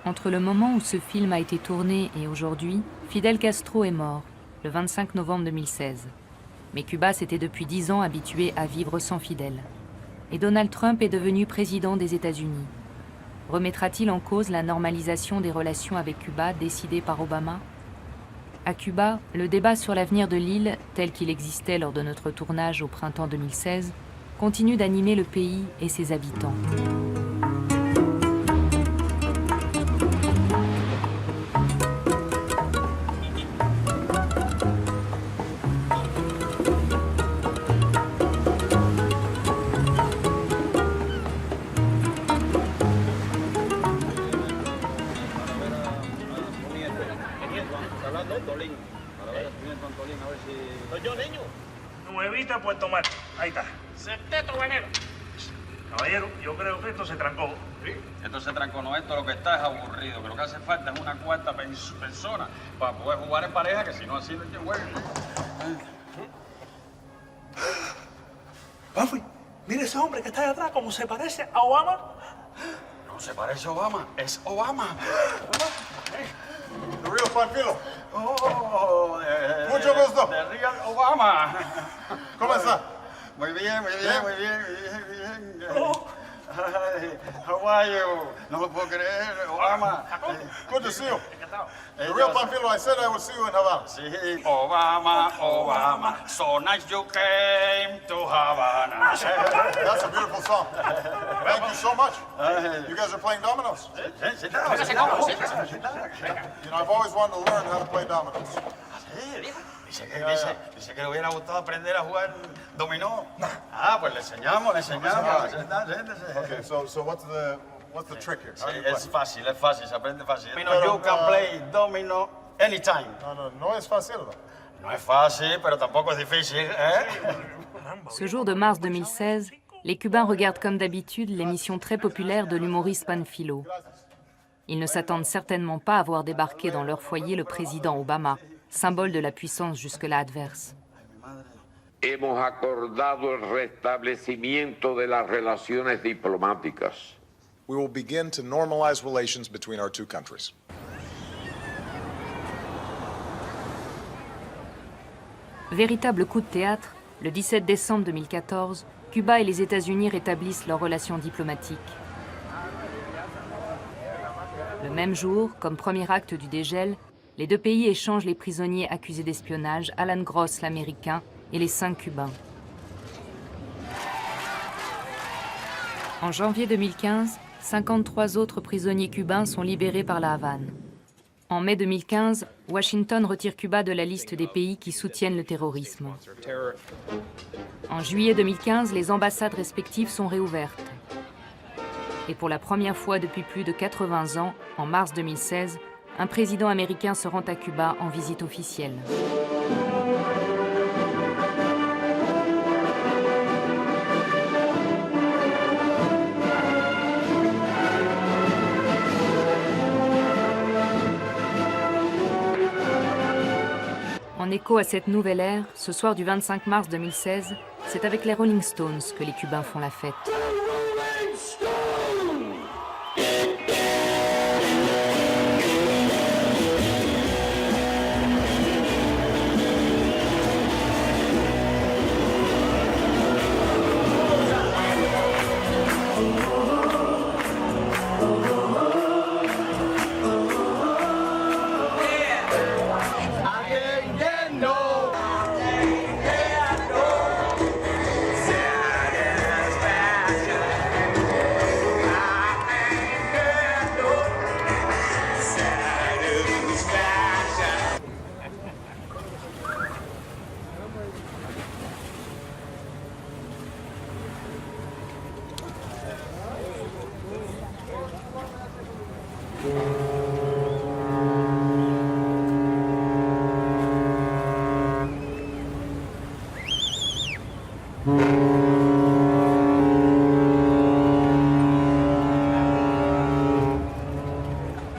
Entre le moment où ce film a été tourné et aujourd'hui, Fidel Castro est mort, le 25 novembre 2016. Mais Cuba s'était depuis 10 ans habitué à vivre sans Fidel. Et Donald Trump est devenu président des États-Unis. Remettra-t-il en cause la normalisation des relations avec Cuba décidée par Obama ? À Cuba, le débat sur l'avenir de l'île, tel qu'il existait lors de notre tournage au printemps 2016, continue d'animer le pays et ses habitants. Nuevita Puerto Mar. Ahí está. Septeto Veneno. Caballero, yo creo que esto se trancó. ¿Sí? Esto se trancó, no, esto lo que está es aburrido, que lo que hace falta es una cuarta persona para poder jugar en pareja, que si no así no hay que jugar. Buffy, mire ese hombre que está ahí atrás, cómo se parece a Obama. No se parece a Obama, es Obama. The real Panfilo. Oh, Mucho gusto. De Real Obama. ¿Cómo está? Muy bien, muy bien, muy bien, muy bien. Ay, how are you? No lo puedo creer, Obama. Good to see you. The real Panfilo, I said I would see you in Havana. Sí, Obama, Obama. So nice you came to Havana. That's a beautiful song. Thank you so much. You guys are playing dominoes. You know, I've always wanted to learn how to play dominoes. Dice que le hubiera gustado aprender a jugar dominó. Ah, pues le enseñamos, le enseñamos. Okay, so what's the trick here? How do you play? Es fácil, se aprende fácil. You can play domino anytime. No es fácil. No es fácil, pero tampoco es difícil, ¿eh? Ce jour de mars 2016, les Cubains regardent comme d'habitude l'émission très populaire de l'humoriste Panfilo. Ils ne s'attendent certainement pas à voir débarquer dans leur foyer le président Obama, symbole de la puissance jusque-là adverse. Hemos acordado el restablecimiento de las relaciones diplomáticas. We will begin to normalize relations between our two countries. Véritable coup de théâtre, le 17 décembre 2014, Cuba et les États-Unis rétablissent leurs relations diplomatiques. Le même jour, comme premier acte du dégel, les deux pays échangent les prisonniers accusés d'espionnage, Alan Gross, l'Américain, et les 5 Cubains. En janvier 2015, 53 autres prisonniers cubains sont libérés par la Havane. En mai 2015, Washington retire Cuba de la liste des pays qui soutiennent le terrorisme. En juillet 2015, les ambassades respectives sont réouvertes. Et pour la première fois depuis plus de 80 ans, en mars 2016, un président américain se rend à Cuba en visite officielle. En écho à cette nouvelle ère, ce soir du 25 mars 2016, c'est avec les Rolling Stones que les Cubains font la fête.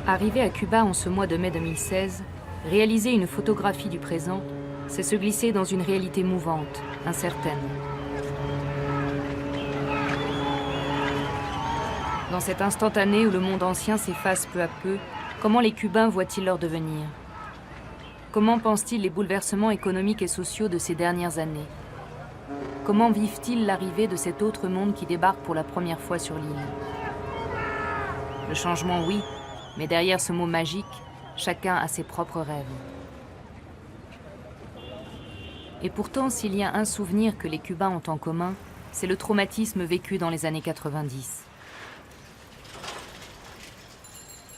Arriver à Cuba en ce mois de mai 2016, réaliser une photographie du présent, c'est se glisser dans une réalité mouvante, incertaine. Dans cet instantané où le monde ancien s'efface peu à peu, comment les Cubains voient-ils leur devenir? Comment pensent-ils les bouleversements économiques et sociaux de ces dernières années? Comment vivent-ils l'arrivée de cet autre monde qui débarque pour la première fois sur l'île? Le changement, oui, mais derrière ce mot magique, chacun a ses propres rêves. Et pourtant, s'il y a un souvenir que les Cubains ont en commun, c'est le traumatisme vécu dans les années 90.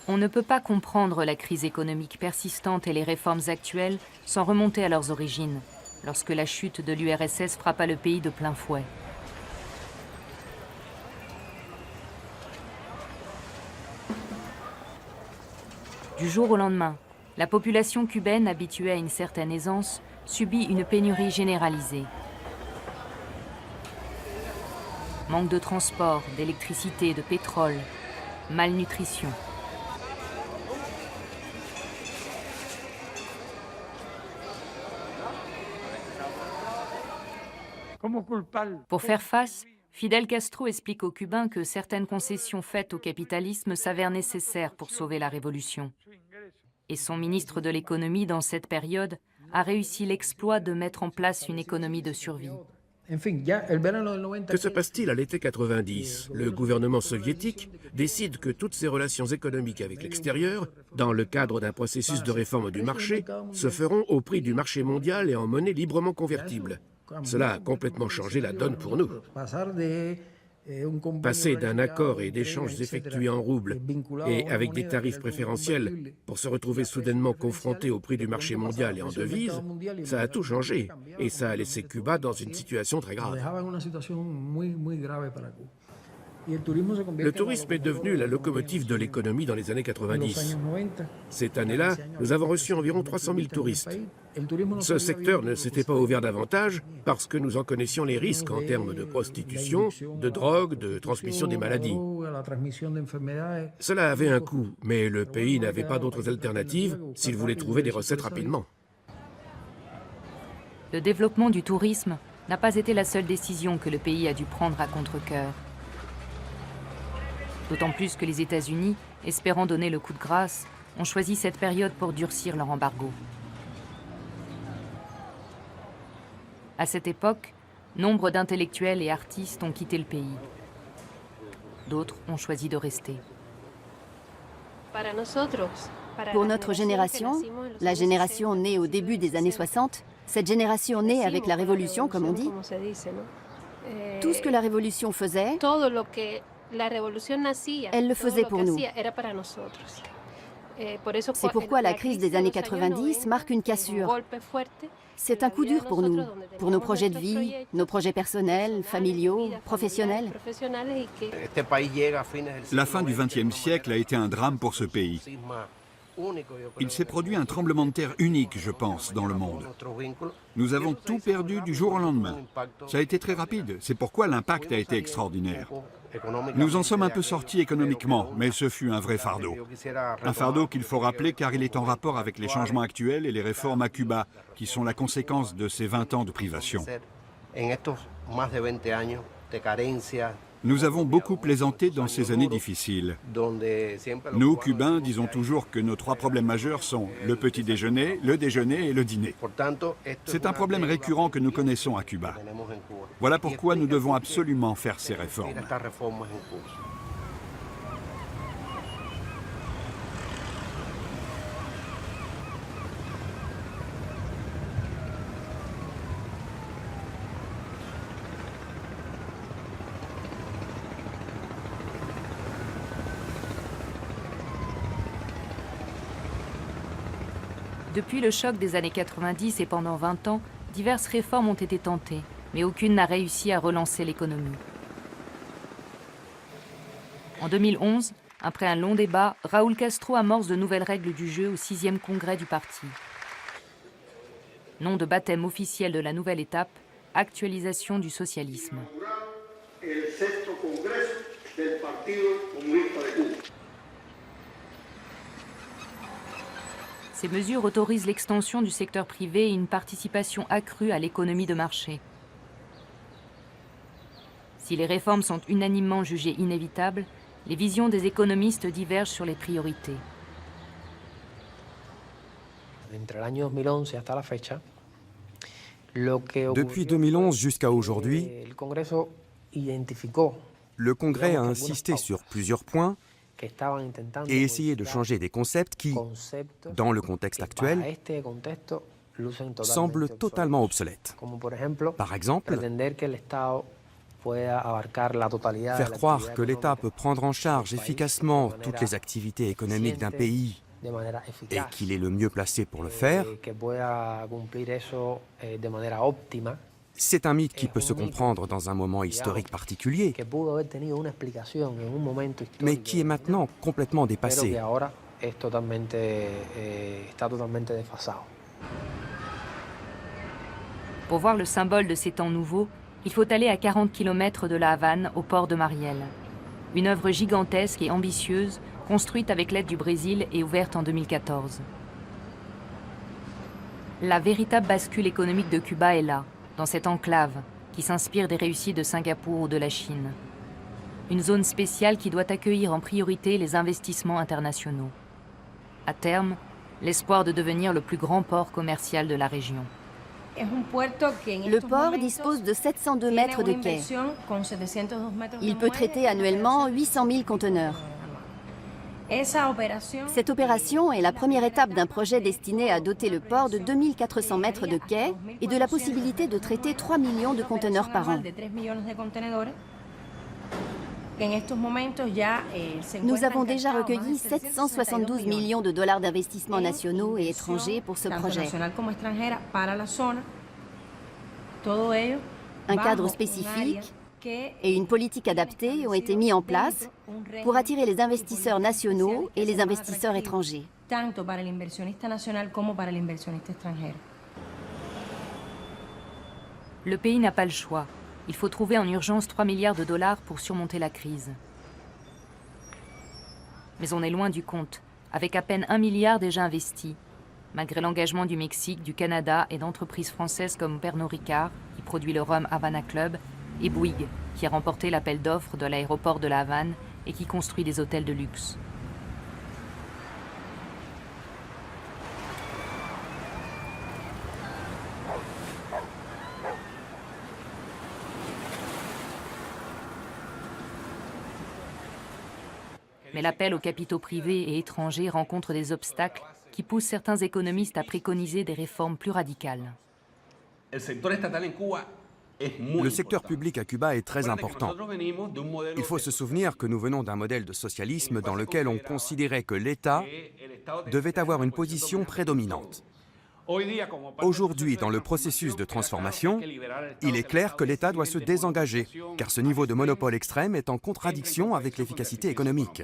On ne peut pas comprendre la crise économique persistante et les réformes actuelles sans remonter à leurs origines, lorsque la chute de l'URSS frappa le pays de plein fouet. Du jour au lendemain, la population cubaine, habituée à une certaine aisance, subit une pénurie généralisée. Manque de transport, d'électricité, de pétrole, malnutrition. Pour faire face, Fidel Castro explique aux Cubains que certaines concessions faites au capitalisme s'avèrent nécessaires pour sauver la révolution. Et son ministre de l'économie, dans cette période, a réussi l'exploit de mettre en place une économie de survie. Que se passe-t-il à l'été 90? Le gouvernement soviétique décide que toutes ses relations économiques avec l'extérieur, dans le cadre d'un processus de réforme du marché, se feront au prix du marché mondial et en monnaie librement convertible. Cela a complètement changé la donne pour nous. Passer d'un accord et d'échanges effectués en roubles et avec des tarifs préférentiels pour se retrouver soudainement confronté au prix du marché mondial et en devises, ça a tout changé et ça a laissé Cuba dans une situation très grave. Le tourisme est devenu la locomotive de l'économie dans les années 90. Cette année-là, nous avons reçu environ 300 000 touristes. Ce secteur ne s'était pas ouvert davantage parce que nous en connaissions les risques en termes de prostitution, de drogue, de transmission des maladies. Cela avait un coût, mais le pays n'avait pas d'autres alternatives s'il voulait trouver des recettes rapidement. Le développement du tourisme n'a pas été la seule décision que le pays a dû prendre à contre-cœur. D'autant plus que les États-Unis, espérant donner le coup de grâce, ont choisi cette période pour durcir leur embargo. À cette époque, nombre d'intellectuels et artistes ont quitté le pays. D'autres ont choisi de rester. Pour notre génération, la génération née au début des années 60, cette génération née avec la Révolution, comme on dit, tout ce que la Révolution faisait, elle le faisait pour nous. C'est pourquoi la crise des années 90 marque une cassure. C'est un coup dur pour nous, pour nos projets de vie, nos projets personnels, familiaux, professionnels. La fin du XXe siècle a été un drame pour ce pays. Il s'est produit un tremblement de terre unique, je pense, dans le monde. Nous avons tout perdu du jour au lendemain. Ça a été très rapide, c'est pourquoi l'impact a été extraordinaire. Nous en sommes un peu sortis économiquement, mais ce fut un vrai fardeau. Un fardeau qu'il faut rappeler car il est en rapport avec les changements actuels et les réformes à Cuba, qui sont la conséquence de ces 20 ans de privation. Nous avons beaucoup plaisanté dans ces années difficiles. Nous, Cubains, disons toujours que nos 3 problèmes majeurs sont le petit déjeuner, le déjeuner et le dîner. C'est un problème récurrent que nous connaissons à Cuba. Voilà pourquoi nous devons absolument faire ces réformes. Depuis le choc des années 90 et pendant 20 ans, diverses réformes ont été tentées, mais aucune n'a réussi à relancer l'économie. En 2011, après un long débat, Raúl Castro amorce de nouvelles règles du jeu au 6e congrès du parti. Nom de baptême officiel de la nouvelle étape, actualisation du socialisme. Ces mesures autorisent l'extension du secteur privé et une participation accrue à l'économie de marché. Si les réformes sont unanimement jugées inévitables, les visions des économistes divergent sur les priorités. Depuis 2011 jusqu'à aujourd'hui, le Congrès a insisté sur plusieurs points et essayé de changer des concepts qui, dans le contexte actuel, semblent totalement obsolètes. Par exemple, faire croire que l'État peut prendre en charge efficacement toutes les activités économiques d'un pays et qu'il est le mieux placé pour le faire, c'est un mythe qui peut se comprendre dans un moment historique particulier, mais qui est maintenant complètement dépassé. Pour voir le symbole de ces temps nouveaux, il faut aller à 40 km de La Havane, au port de Mariel. Une œuvre gigantesque et ambitieuse, construite avec l'aide du Brésil et ouverte en 2014. La véritable bascule économique de Cuba est là, dans cette enclave, qui s'inspire des réussites de Singapour ou de la Chine. Une zone spéciale qui doit accueillir en priorité les investissements internationaux. À terme, l'espoir de devenir le plus grand port commercial de la région. Le port dispose de 702 mètres de quai. Il peut traiter annuellement 800 000 conteneurs. Cette opération est la première étape d'un projet destiné à doter le port de 2400 mètres de quai et de la possibilité de traiter 3 millions de conteneurs par an. Nous avons déjà recueilli 772 millions de dollars d'investissements nationaux et étrangers pour ce projet. Un cadre spécifique et une politique adaptée ont été mis en place pour attirer les investisseurs nationaux et les investisseurs étrangers. Le pays n'a pas le choix. Il faut trouver en urgence 3 milliards de dollars pour surmonter la crise. Mais on est loin du compte, avec à peine 1 milliard déjà investi, malgré l'engagement du Mexique, du Canada et d'entreprises françaises comme Pernod Ricard, qui produit le rhum Havana Club, et Bouygues, qui a remporté l'appel d'offres de l'aéroport de La Havane et qui construit des hôtels de luxe. Mais l'appel aux capitaux privés et étrangers rencontre des obstacles qui poussent certains économistes à préconiser des réformes plus radicales. Le secteur public à Cuba est très important. Il faut se souvenir que nous venons d'un modèle de socialisme dans lequel on considérait que l'État devait avoir une position prédominante. Aujourd'hui, dans le processus de transformation, il est clair que l'État doit se désengager, car ce niveau de monopole extrême est en contradiction avec l'efficacité économique.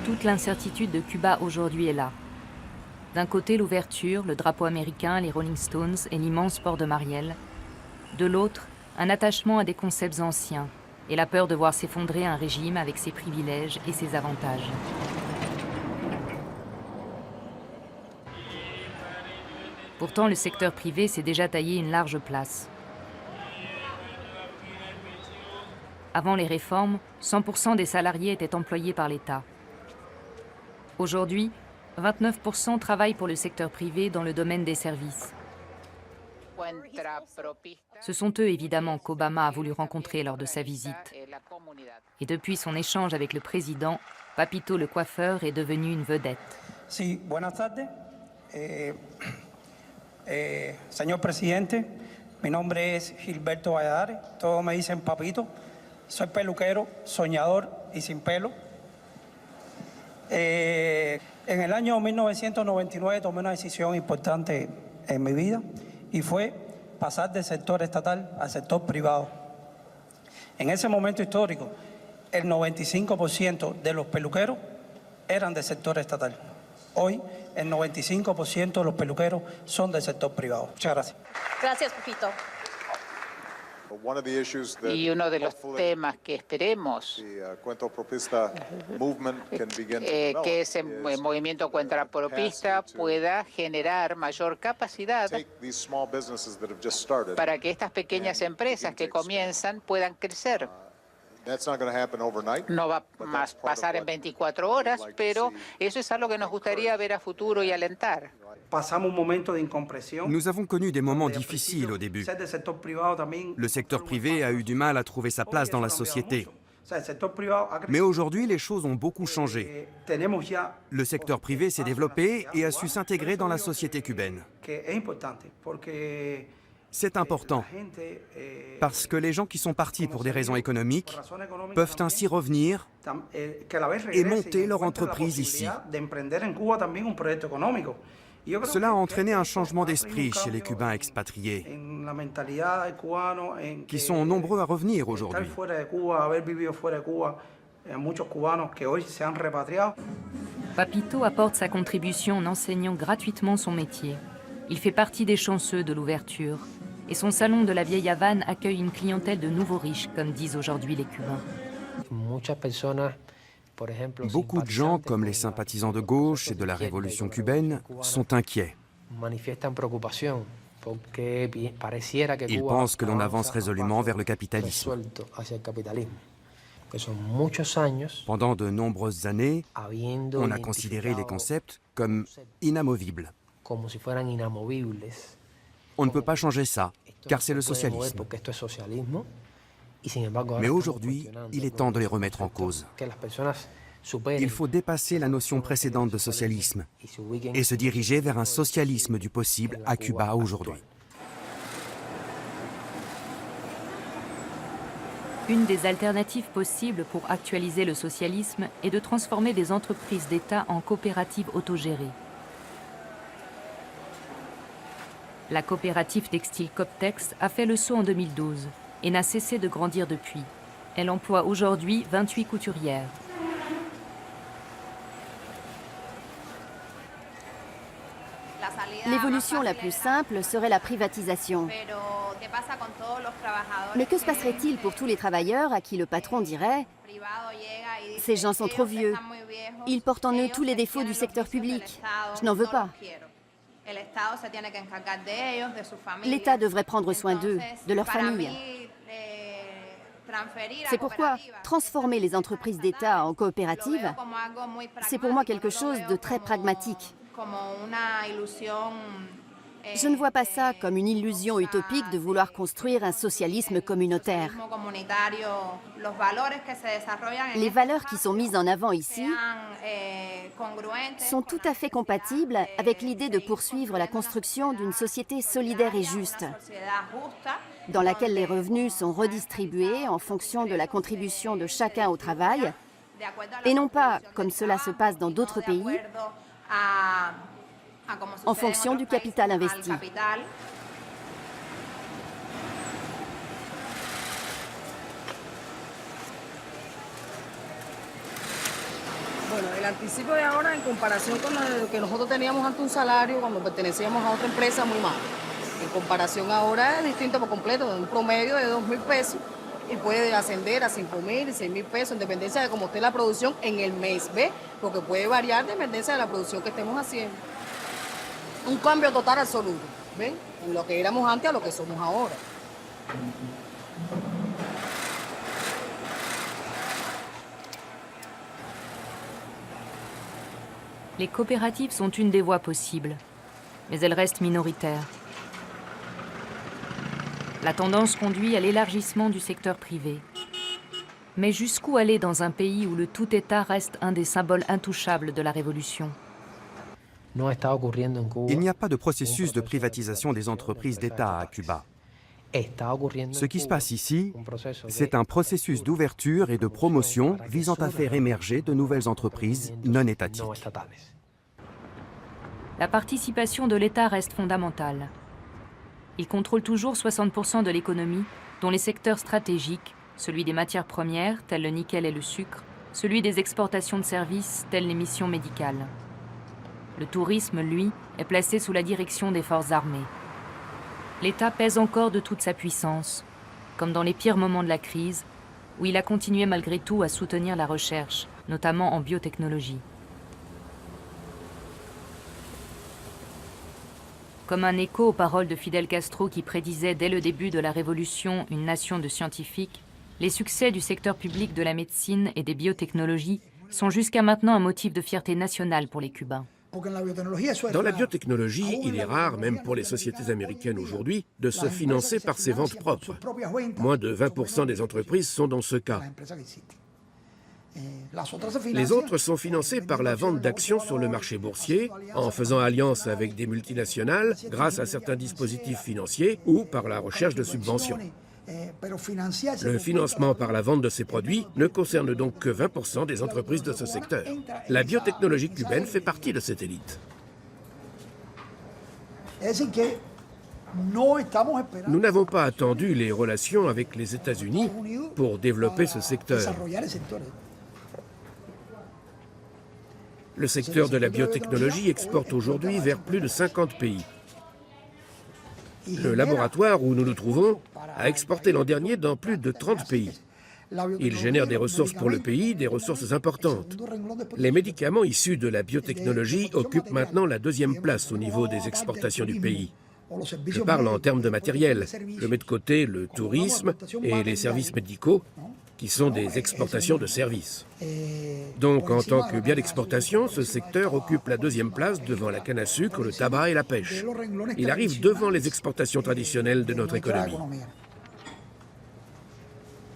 Toute l'incertitude de Cuba aujourd'hui est là. D'un côté, l'ouverture, le drapeau américain, les Rolling Stones et l'immense port de Mariel. De l'autre, un attachement à des concepts anciens et la peur de voir s'effondrer un régime avec ses privilèges et ses avantages. Pourtant, le secteur privé s'est déjà taillé une large place. Avant les réformes, 100% des salariés étaient employés par l'État. Aujourd'hui, 29% travaillent pour le secteur privé dans le domaine des services. Ce sont eux, évidemment, qu'Obama a voulu rencontrer lors de sa visite. Et depuis son échange avec le président, Papito le coiffeur est devenu une vedette. Sí, buenas tardes. Señor presidente, mi nombre es Gilberto Valladares, todos me dicen Papito. Soy peluquero, soñador y sin pelo. En el año 1999 tomé una decisión importante en mi vida y fue pasar del sector estatal al sector privado. En ese momento histórico, el 95% de los peluqueros eran del sector estatal. Hoy, el 95% de los peluqueros son del sector privado. Muchas gracias. Gracias, Pepito. Y uno de los temas que esperemos que ese movimiento cuentapropista pueda generar mayor capacidad para que estas pequeñas empresas que comienzan puedan crecer That's not going to happen overnight. No va a pasar en 24 horas, pero eso es algo que nos gustaría ver a futuro y alentar. Pasamos un momento de incompresión. Nous avons connu des moments difficiles au début. Le secteur privé a eu du mal à trouver sa place dans la société. Mais aujourd'hui, les choses ont beaucoup changé. Le secteur privé s'est développé et a su s'intégrer dans la société cubaine. C'est important, parce que les gens qui sont partis pour des raisons économiques peuvent ainsi revenir et monter leur entreprise ici. Cela a entraîné un changement d'esprit chez les Cubains expatriés, qui sont nombreux à revenir aujourd'hui. Papito apporte sa contribution en enseignant gratuitement son métier. Il fait partie des chanceux de l'ouverture. Et son salon de la Vieille Havane accueille une clientèle de nouveaux riches, comme disent aujourd'hui les Cubains. Beaucoup de gens, comme les sympathisants de gauche et de la révolution cubaine, sont inquiets. Ils pensent que l'on avance résolument vers le capitalisme. Pendant de nombreuses années, on a considéré les concepts comme inamovibles. On ne peut pas changer ça, car c'est le socialisme. Mais aujourd'hui, il est temps de les remettre en cause. Il faut dépasser la notion précédente de socialisme et se diriger vers un socialisme du possible à Cuba aujourd'hui. Une des alternatives possibles pour actualiser le socialisme est de transformer des entreprises d'État en coopératives autogérées. La coopérative textile Coptex a fait le saut en 2012 et n'a cessé de grandir depuis. Elle emploie aujourd'hui 28 couturières. L'évolution la plus simple serait la privatisation. Mais que se passerait-il pour tous les travailleurs à qui le patron dirait « Ces gens sont trop vieux, ils portent en eux tous les défauts du secteur public, je n'en veux pas ». L'État devrait prendre soin d'eux, de leur famille. C'est pourquoi transformer les entreprises d'État en coopératives, c'est pour moi quelque chose de très pragmatique. Je ne vois pas ça comme une illusion utopique de vouloir construire un socialisme communautaire. Les valeurs qui sont mises en avant ici sont tout à fait compatibles avec l'idée de poursuivre la construction d'une société solidaire et juste, dans laquelle les revenus sont redistribués en fonction de la contribution de chacun au travail, et non pas, comme cela se passe dans d'autres pays, en fonction du capital investi. Bueno, el anticipo de ahora en comparación con lo que nosotros teníamos antes un salario cuando pertenecíamos a otra empresa muy malo. En comparación ahora es distinto por completo, un promedio de 2.000 pesos y puede ascender a 5.000 y 6.000 pesos en dependencia de cómo esté la producción en el mes, ¿ve? Porque puede variar en dependencia de la producción que estemos haciendo. Un cambio total absoluto, ¿ven? De lo que éramos antes a lo que somos ahora. Les coopératives sont une des voies possibles, mais elles restent minoritaires. La tendance conduit à l'élargissement du secteur privé. Mais jusqu'où aller dans un pays où le tout-État reste un des symboles intouchables de la Révolution ? Il n'y a pas de processus de privatisation des entreprises d'État à Cuba. Ce qui se passe ici, c'est un processus d'ouverture et de promotion visant à faire émerger de nouvelles entreprises non étatiques. La participation de l'État reste fondamentale. Il contrôle toujours 60% de l'économie, dont les secteurs stratégiques, celui des matières premières, tels le nickel et le sucre, celui des exportations de services, telles les missions médicales. Le tourisme, lui, est placé sous la direction des forces armées. L'État pèse encore de toute sa puissance, comme dans les pires moments de la crise, où il a continué malgré tout à soutenir la recherche, notamment en biotechnologie. Comme un écho aux paroles de Fidel Castro qui prédisait dès le début de la Révolution une nation de scientifiques, Les succès du secteur public de la médecine et des biotechnologies sont jusqu'à maintenant un motif de fierté nationale pour les Cubains. Dans la biotechnologie, il est rare, même pour les sociétés américaines aujourd'hui, de se financer par ses ventes propres. Moins de 20% des entreprises sont dans ce cas. Les autres sont financés par la vente d'actions sur le marché boursier, en faisant alliance avec des multinationales grâce à certains dispositifs financiers ou par la recherche de subventions. Le financement par la vente de ces produits ne concerne donc que 20% des entreprises de ce secteur. La biotechnologie cubaine fait partie de cette élite. Nous n'avons pas attendu les relations avec les États-Unis pour développer ce secteur. Le secteur de la biotechnologie exporte aujourd'hui vers plus de 50 pays. Le laboratoire où nous nous trouvons a exporté l'an dernier dans plus de 30 pays. Il génère des ressources pour le pays, des ressources importantes. Les médicaments issus de la biotechnologie occupent maintenant la 2e place au niveau des exportations du pays. Je parle en termes de matériel. Je mets de côté le tourisme et les services médicaux, qui sont des exportations de services. Donc, en tant que bien d'exportation, ce secteur occupe la 2e place devant la canne à sucre, le tabac et la pêche. Il arrive devant les exportations traditionnelles de notre économie.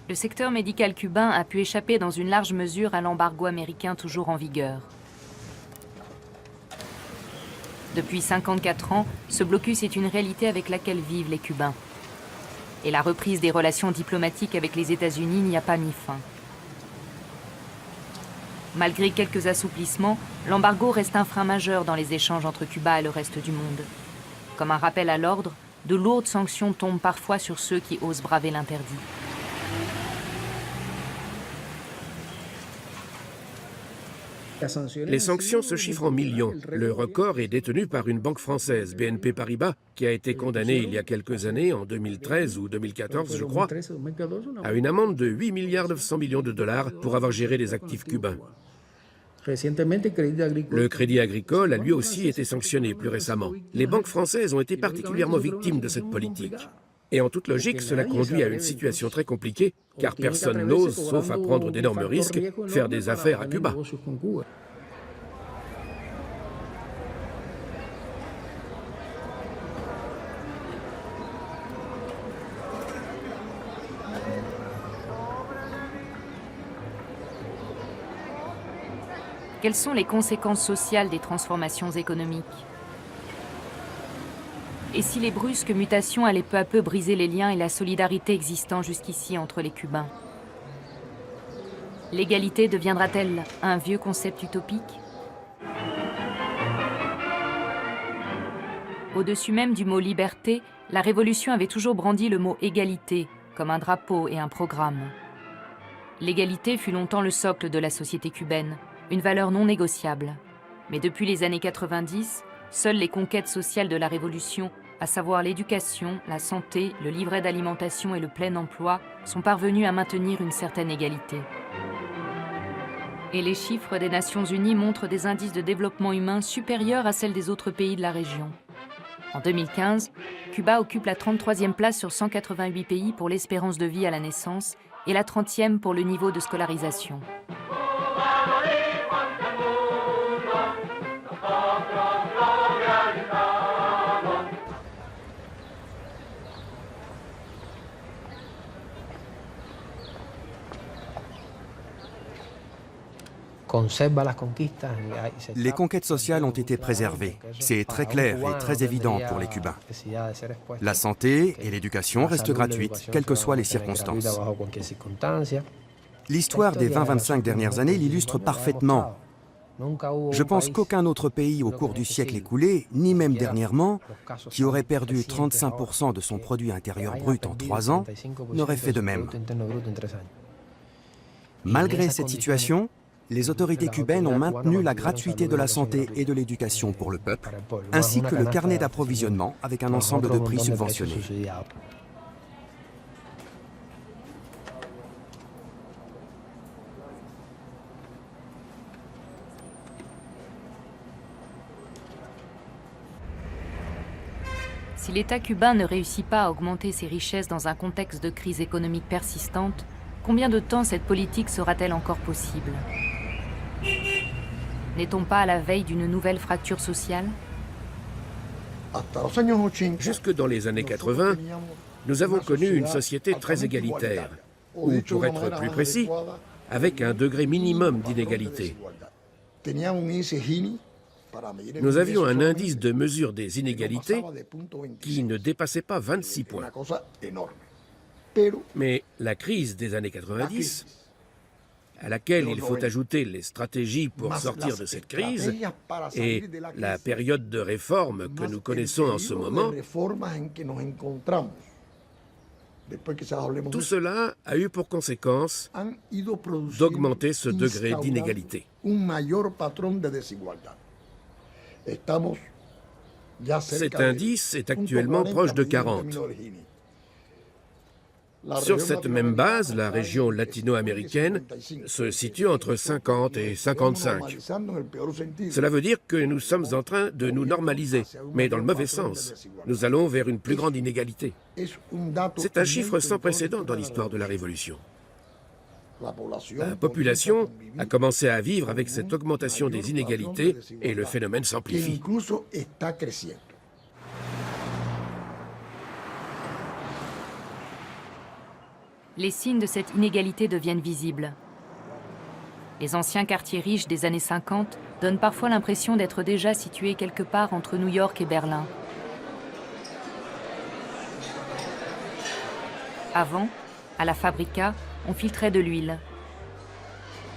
Le secteur médical cubain a pu échapper dans une large mesure à l'embargo américain toujours en vigueur. Depuis 54 ans, ce blocus est une réalité avec laquelle vivent les Cubains. Et la reprise des relations diplomatiques avec les États-Unis n'y a pas mis fin. Malgré quelques assouplissements, l'embargo reste un frein majeur dans les échanges entre Cuba et le reste du monde. Comme un rappel à l'ordre, de lourdes sanctions tombent parfois sur ceux qui osent braver l'interdit. Les sanctions se chiffrent en millions. Le record est détenu par une banque française, BNP Paribas, qui a été condamnée il y a quelques années, en 2013 ou 2014, je crois, à une amende de 8,9 milliards de dollars pour avoir géré des actifs cubains. Le Crédit Agricole a lui aussi été sanctionné plus récemment. Les banques françaises ont été particulièrement victimes de cette politique. Et en toute logique, cela conduit à une situation très compliquée, car personne n'ose, sauf à prendre d'énormes risques, faire des affaires à Cuba. Quelles sont les conséquences sociales des transformations économiques ? Et si les brusques mutations allaient peu à peu briser les liens et la solidarité existant jusqu'ici entre les Cubains? L'égalité deviendra-t-elle un vieux concept utopique? Au-dessus même du mot liberté, la Révolution avait toujours brandi le mot égalité, comme un drapeau et un programme. L'égalité fut longtemps le socle de la société cubaine, une valeur non négociable. Mais depuis les années 90, seules les conquêtes sociales de la Révolution, à savoir l'éducation, la santé, le livret d'alimentation et le plein emploi, sont parvenus à maintenir une certaine égalité. Et les chiffres des Nations Unies montrent des indices de développement humain supérieurs à celles des autres pays de la région. En 2015, Cuba occupe la 33e place sur 188 pays pour l'espérance de vie à la naissance et la 30e pour le niveau de scolarisation. Les conquêtes sociales ont été préservées. C'est très clair et très évident pour les Cubains. La santé et l'éducation restent gratuites, quelles que soient les circonstances. L'histoire des 20-25 dernières années l'illustre parfaitement. Je pense qu'aucun autre pays au cours du siècle écoulé, ni même dernièrement, qui aurait perdu 35% de son produit intérieur brut en 3 ans, n'aurait fait de même. Malgré cette situation, les autorités cubaines ont maintenu la gratuité de la santé et de l'éducation pour le peuple, ainsi que le carnet d'approvisionnement avec un ensemble de prix subventionnés. Si l'État cubain ne réussit pas à augmenter ses richesses dans un contexte de crise économique persistante, Combien de temps cette politique sera-t-elle encore possible? N'est-on pas à la veille d'une nouvelle fracture sociale? Jusque dans les années 80, nous avons connu une société très égalitaire, ou pour être plus précis, avec un degré minimum d'inégalité. Nous avions un indice de mesure des inégalités qui ne dépassait pas 26 points. Mais la crise des années 90, à laquelle il faut ajouter les stratégies pour sortir de cette crise, et la période de réforme que nous connaissons en ce moment, tout cela a eu pour conséquence d'augmenter ce degré d'inégalité. Cet indice est actuellement proche de 40. Sur cette même base, la région latino-américaine se situe entre 50 et 55. Cela veut dire que nous sommes en train de nous normaliser, mais dans le mauvais sens. Nous allons vers une plus grande inégalité. C'est un chiffre sans précédent dans l'histoire de la Révolution. La population a commencé à vivre avec cette augmentation des inégalités et le phénomène s'amplifie. Les signes de cette inégalité deviennent visibles. Les anciens quartiers riches des années 50 donnent parfois l'impression d'être déjà situés quelque part entre New York et Berlin. Avant, à la Fabrica, on filtrait de l'huile.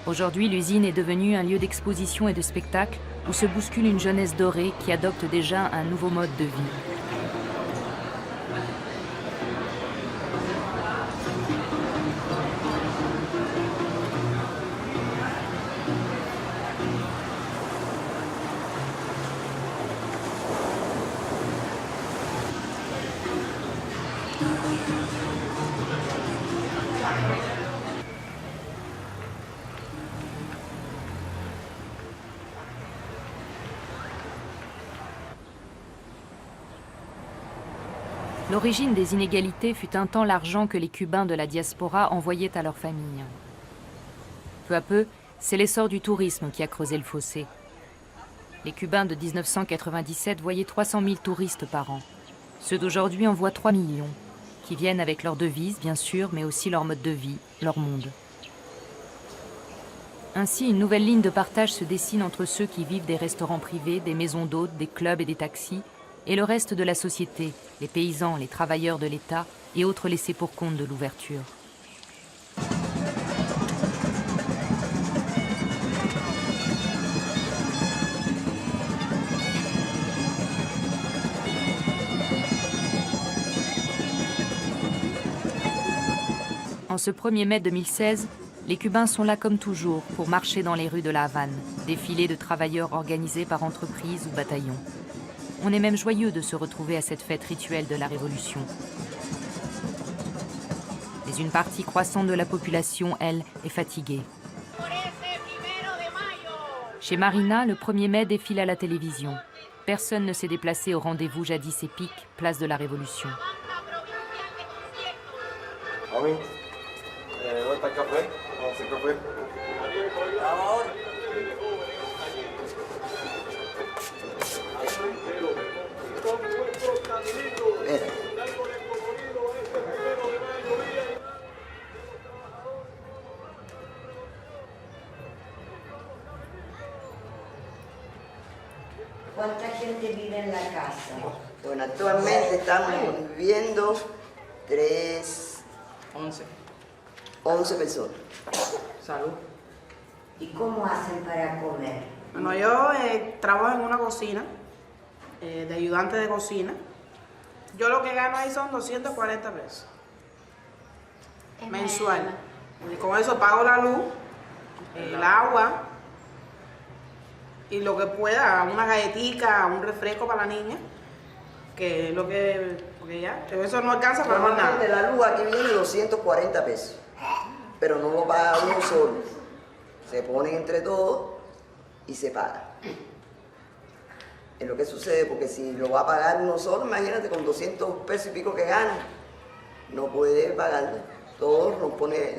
Aujourd'hui, l'usine est devenue un lieu d'exposition et de spectacle où se bouscule une jeunesse dorée qui adopte déjà un nouveau mode de vie. L'origine des inégalités fut un temps l'argent que les Cubains de la diaspora envoyaient à leurs familles. Peu à peu, c'est l'essor du tourisme qui a creusé le fossé. Les Cubains de 1997 voyaient 300 000 touristes par an. Ceux d'aujourd'hui en voient 3 millions, qui viennent avec leur devise, bien sûr, mais aussi leur mode de vie, leur monde. Ainsi, une nouvelle ligne de partage se dessine entre ceux qui vivent des restaurants privés, des maisons d'hôtes, des clubs et des taxis, et le reste de la société, les paysans, les travailleurs de l'État et autres laissés pour compte de l'ouverture. En ce 1er mai 2016, les Cubains sont là comme toujours pour marcher dans les rues de La Havane, défilés de travailleurs organisés par entreprises ou bataillons. On est même joyeux de se retrouver à cette fête rituelle de la Révolution. Mais une partie croissante de la population, elle, est fatiguée. Chez Marina, le 1er mai défile à la télévision. Personne ne s'est déplacé au rendez-vous jadis épique, place de la Révolution. ¿Cuánta gente vive en la casa? Bueno, actualmente estamos viviendo 11 personas. Salud. ¿Y cómo hacen para comer? Bueno, yo trabajo en una cocina, de ayudante de cocina. Yo lo que gano ahí son 240 pesos mensual. Y con eso pago la luz, el agua y lo que pueda, una galletica, un refresco para la niña, que es lo que, porque ya, eso no alcanza para más nada. De la luz aquí viene 240 pesos, pero no lo paga uno solo. Se ponen entre todos y se paga. Es lo que sucede, porque si lo va a pagar uno solo, imagínate, con 200 pesos y pico que gana, no puede pagarlo. todos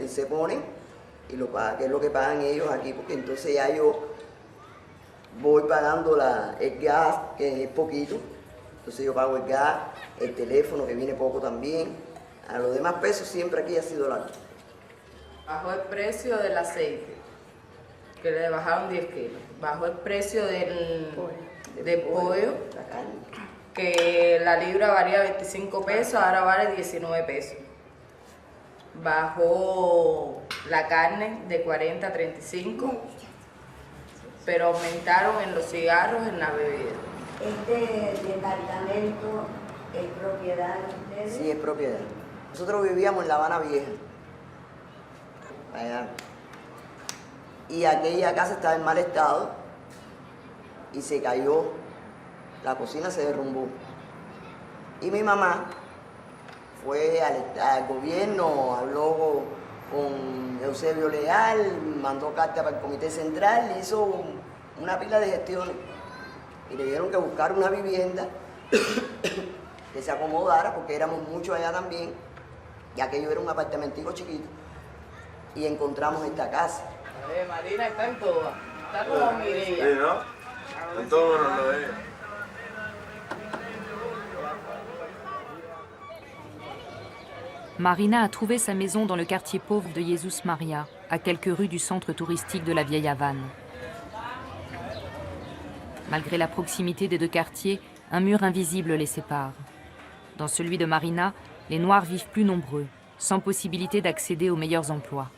se ponen y lo pagan, que es lo que pagan ellos aquí, porque entonces ya yo voy pagando el gas, que es poquito, entonces yo pago el gas, el teléfono, que viene poco también. A los demás pesos siempre aquí ha sido la luz. Bajó el precio del aceite, que le bajaron 10 kilos. Bajó el precio del pollo, que la libra valía 25 pesos, ahora vale 19 pesos. Bajó la carne de 40 a 35, pero aumentaron en los cigarros, en la bebida. ¿Este departamento es propiedad de ustedes? Sí, es propiedad. Nosotros vivíamos en La Habana Vieja, allá. Y aquella casa estaba en mal estado y se cayó, la cocina se derrumbó. Y mi mamá fue al gobierno, habló con Eusebio Leal, mandó carta para el Comité Central, hizo una pila de gestiones y le dieron que buscar una vivienda que se acomodara, porque éramos muchos allá también, y aquello era un apartamentico chiquito, y encontramos esta casa. Marina está en todas, está como Mireia. Sí, ¿no? En todo lo de ella. Marina a trouvé sa maison dans le quartier pauvre de Jesus Maria, à quelques rues du centre touristique de la Vieille Havane. Malgré la proximité des deux quartiers, un mur invisible les sépare. Dans celui de Marina, les Noirs vivent plus nombreux, sans possibilité d'accéder aux meilleurs emplois.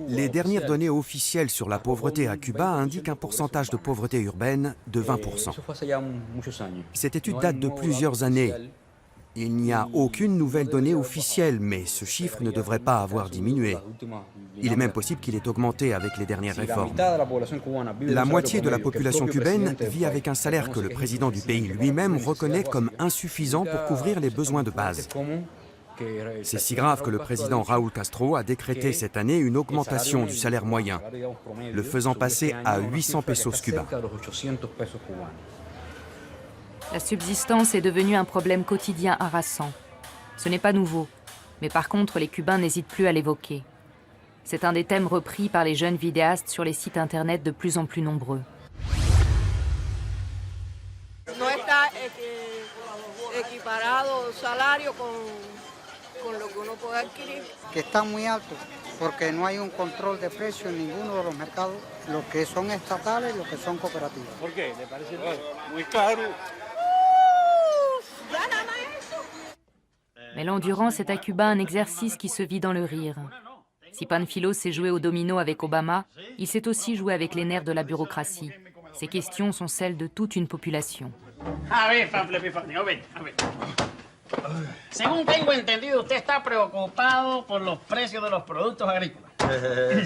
Les dernières données officielles sur la pauvreté à Cuba indiquent un pourcentage de pauvreté urbaine de 20%. Cette étude date de plusieurs années. Il n'y a aucune nouvelle donnée officielle, mais ce chiffre ne devrait pas avoir diminué. Il est même possible qu'il ait augmenté avec les dernières réformes. La moitié de la population cubaine vit avec un salaire que le président du pays lui-même reconnaît comme insuffisant pour couvrir les besoins de base. C'est si grave que le président Raúl Castro a décrété cette année une augmentation du salaire moyen, le faisant passer à 800 pesos cubains. La subsistance est devenue un problème quotidien harassant. Ce n'est pas nouveau, mais par contre les Cubains n'hésitent plus à l'évoquer. C'est un des thèmes repris par les jeunes vidéastes sur les sites internet de plus en plus nombreux. No está equiparado salario con lo que uno puede adquirir. Que están muy altos, porque no hay un control de precios en ninguno de los mercados, los que son estatales y los que son cooperativos. ¿Por qué? ¿Le parece muy caro? Mais l'endurance est à Cuba un exercice qui se vit dans le rire. Si Panfilo s'est joué au domino avec Obama, il s'est aussi joué avec les nerfs de la bureaucratie. Ces questions sont celles de toute une population. A ver, Pablo Epifanio, a ver. Según tengo entendido, usted está preocupado por los precios de los productos agrícolas.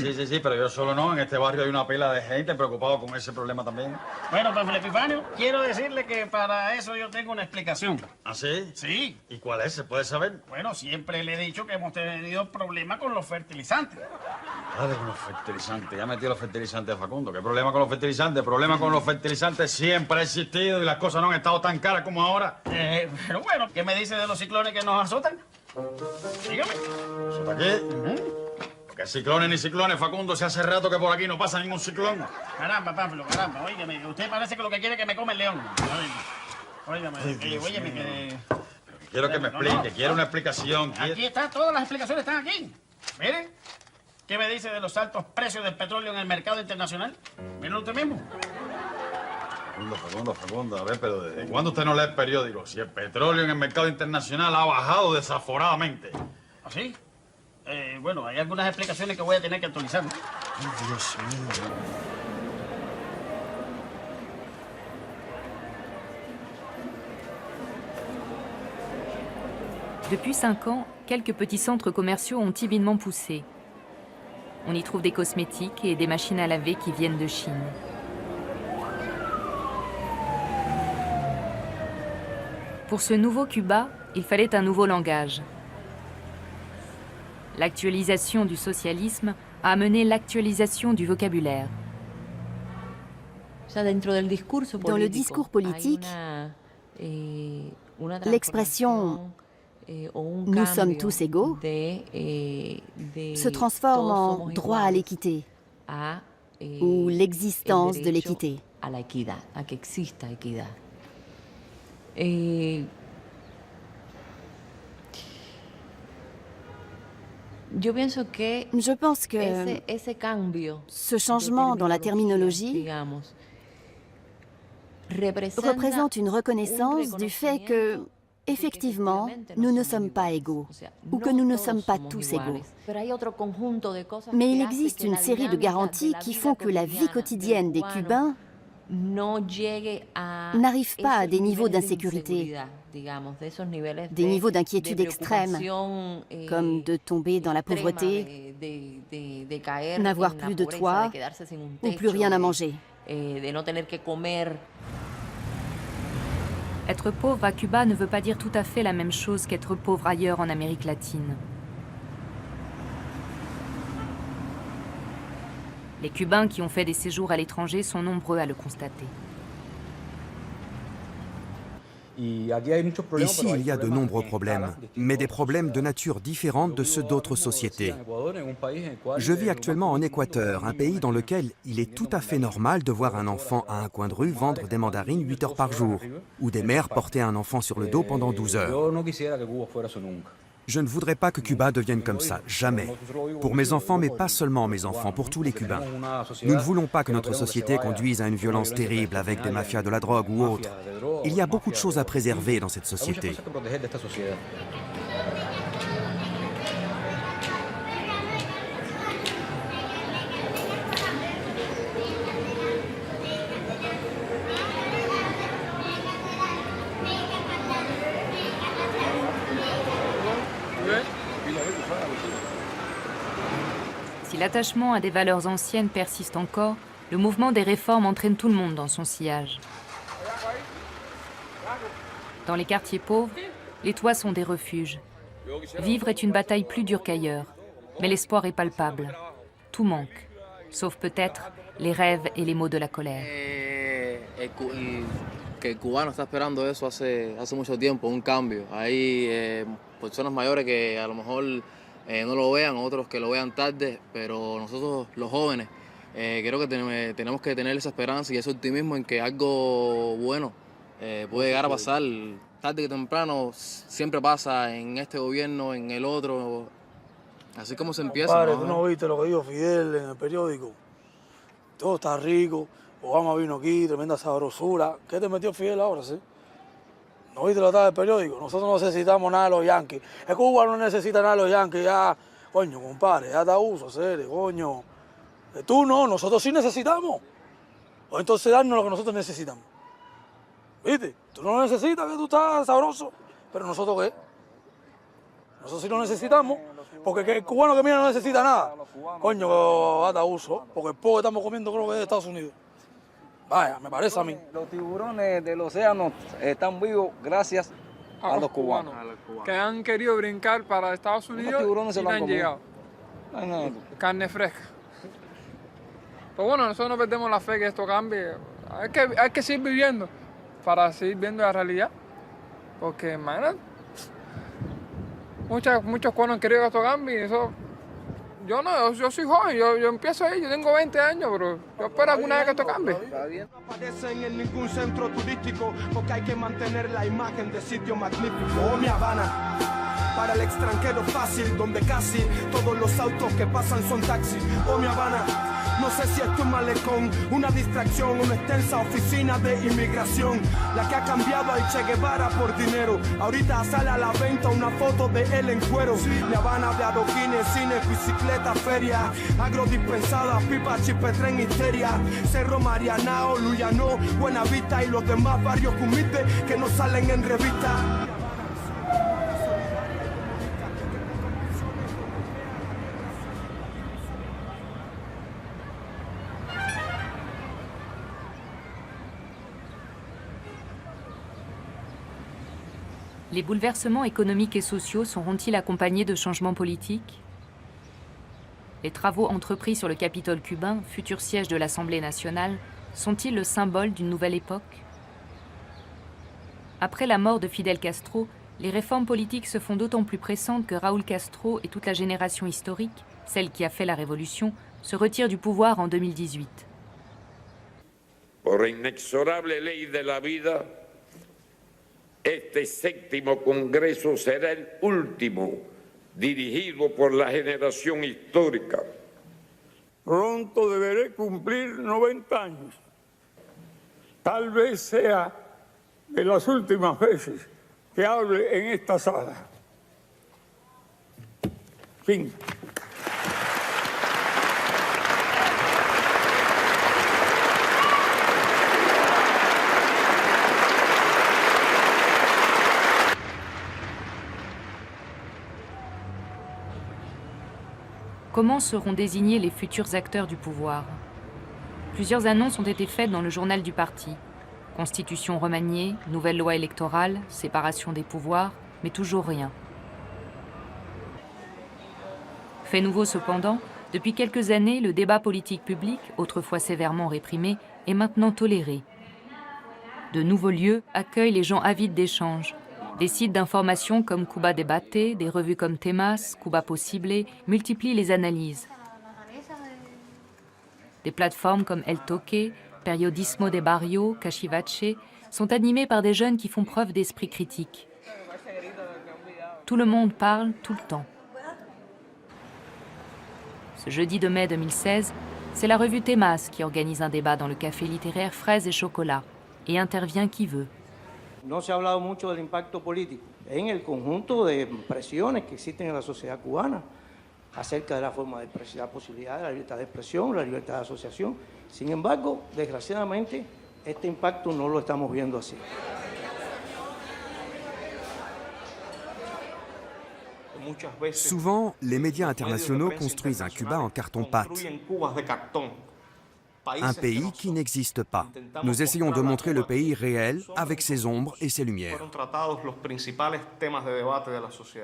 Sí, pero yo solo no. En este barrio hay una pila de gente preocupado con ese problema también. Bueno, Pablo Epifanio, quiero decirle que para eso yo tengo una explicación. ¿Ah, sí? Sí. ¿Y cuál es? ¿Se puede saber? Bueno, siempre le he dicho que hemos tenido problemas con los fertilizantes. Con los fertilizantes. Ya metió los fertilizantes a Facundo. ¿Qué problema con los fertilizantes? El problema con los fertilizantes siempre ha existido y las cosas no han estado tan caras como ahora. Pero bueno, ¿qué me dice de los ciclones que nos azotan? Dígame. ¿Azota qué? Que ciclones ni ciclones, Facundo, si hace rato que por aquí no pasa ningún ciclón. Caramba, Pablo, caramba, óigame, usted parece que lo que quiere es que me come el león. Óigame, que... Quiero que me explique, quiero una explicación. Aquí está, todas las explicaciones están aquí. Miren, ¿qué me dice de los altos precios del petróleo en el mercado internacional? Miren usted mismo. Facundo, a ver, pero ¿desde cuándo usted no lee el periódico? Si el petróleo en el mercado internacional ha bajado desaforadamente. ¿Ah, sí? Bueno, hay algunas explicaciones que voy a tener que actualizar, ¿no? Ay, Dios mío. Depuis 5 ans, quelques petits centres commerciaux ont timidement poussé. On y trouve des cosmétiques et des machines à laver qui viennent de Chine. Pour ce nouveau Cuba, Il fallait un nouveau langage. L'actualisation du socialisme a amené l'actualisation du vocabulaire. Dans le discours politique, l'expression « nous sommes tous égaux » se transforme en « droit à l'équité » ou « l'existence de l'équité ». Je pense que ce changement dans la terminologie représente une reconnaissance du fait que, effectivement, nous ne sommes pas égaux, ou que nous ne sommes pas tous égaux. Mais il existe une série de garanties qui font que la vie quotidienne des Cubains n'arrive pas à des niveaux d'insécurité, des niveaux d'inquiétude extrême, comme de tomber dans la pauvreté, n'avoir plus de toit ou plus rien à manger. Être pauvre à Cuba ne veut pas dire tout à fait la même chose qu'être pauvre ailleurs en Amérique latine. Les Cubains qui ont fait des séjours à l'étranger sont nombreux à le constater. Ici, il y a de nombreux problèmes, mais des problèmes de nature différente de ceux d'autres sociétés. Je vis actuellement en Équateur, un pays dans lequel il est tout à fait normal de voir un enfant à un coin de rue vendre des mandarines 8 heures par jour, ou des mères porter un enfant sur le dos pendant 12 heures. Je ne voudrais pas que Cuba devienne comme ça, jamais. Pour mes enfants, mais pas seulement mes enfants, pour tous les Cubains. Nous ne voulons pas que notre société conduise à une violence terrible avec des mafias de la drogue ou autres. Il y a beaucoup de choses à préserver dans cette société. Si l'attachement à des valeurs anciennes persiste encore, le mouvement des réformes entraîne tout le monde dans son sillage. Dans les quartiers pauvres, les toits sont des refuges. Vivre est une bataille plus dure qu'ailleurs, mais l'espoir est palpable. Tout manque, sauf peut-être les rêves et les mots de la colère. Que el cubano está esperando eso hace mucho tiempo, un cambio. Hay personas mayores que a lo mejor no lo vean, otros que lo vean tarde, pero nosotros los jóvenes creo que tenemos que tener esa esperanza y ese optimismo en que algo bueno puede llegar a pasar. Tarde que temprano siempre pasa en este gobierno, en el otro, así como se empieza. Padre, ¿tú no viste lo que dijo Fidel en el periódico? Todo está rico. Obama vino aquí, tremenda sabrosura. ¿Qué te metió Fidel ahora, sí? ¿No viste lo que está en el periódico? Nosotros no necesitamos nada de los yanquis. Es Cuba no necesita nada de los yanquis. Ya, coño, compadre, ya está uso, serio, coño. Tú no, nosotros sí necesitamos. O entonces darnos lo que nosotros necesitamos. ¿Viste? Tú no necesitas, que tú estás sabroso. Pero nosotros qué? Nosotros sí lo necesitamos. Porque el cubano que mira no necesita nada. Coño, hasta uso. Porque el pollo que estamos comiendo creo que es de Estados Unidos. Vaya, me parece a mí. Los tiburones del océano están vivos gracias a los cubanos. Que han querido brincar para Estados Unidos y no han llegado. Carne fresca. Pero bueno, nosotros no perdemos la fe que esto cambie. Hay que seguir viviendo para seguir viendo la realidad. Porque, imagínate, muchos cubanos han querido que esto cambie y eso... Yo no, yo soy joven, yo empiezo ahí, yo tengo 20 años, pero yo espero alguna vez que esto cambie. No aparecen en ningún centro turístico porque hay que mantener la imagen de sitio magnífico. Oh, mi Habana, para el extranjero fácil, donde casi todos los autos que pasan son taxis. Oh, mi Habana, no sé si esto es un malecón, una distracción, una extensa oficina de inmigración, la que ha cambiado al Che Guevara por dinero. Ahorita sale a la venta una foto de él en cuero. Mi Habana de adoquines, cines, bicicletas, feria, agrodispensadas, pipas, chipetren, histeria, Cerro Marianao, Luyanó, Buenavista y los demás barrios humildes que no salen en revista. Les bouleversements économiques et sociaux seront-ils accompagnés de changements politiques? Les travaux entrepris sur le Capitole cubain, futur siège de l'Assemblée nationale, sont-ils le symbole d'une nouvelle époque? Après la mort de Fidel Castro, les réformes politiques se font d'autant plus pressantes que Raúl Castro et toute la génération historique, celle qui a fait la révolution, se retirent du pouvoir en 2018. Por inexorable ley de la vida, este 7º Congreso será el último dirigido por la generación histórica. Pronto deberé cumplir 90 años. Tal vez sea de las últimas veces que hable en esta sala. Fin. Comment seront désignés les futurs acteurs du pouvoir? Plusieurs annonces ont été faites dans le journal du parti. Constitution remaniée, nouvelle loi électorale, séparation des pouvoirs, mais toujours rien. Fait nouveau cependant, depuis quelques années, le débat politique public, autrefois sévèrement réprimé, est maintenant toléré. De nouveaux lieux accueillent les gens avides d'échanges. Des sites d'information comme Cuba Debate, des revues comme Temas, Cuba Possible multiplient les analyses. Des plateformes comme El Toque, Periodismo de Barrio, Cachivache sont animées par des jeunes qui font preuve d'esprit critique. Tout le monde parle tout le temps. Ce jeudi de mai 2016, c'est la revue Temas qui organise un débat dans le café littéraire Fraises et Chocolat et intervient qui veut. No se ha hablado mucho del impacto político en el conjunto de presiones que existen en la sociedad cubana acerca de la forma de la posibilidad de la libertad de expresión, la libertad de asociación. Sin embargo, desgraciadamente, este impacto no lo estamos viendo así. Souvent, les médias internationaux construisent un Cuba en carton-pâte. Un pays qui n'existe pas. Nous essayons de montrer le pays réel avec ses ombres et ses lumières.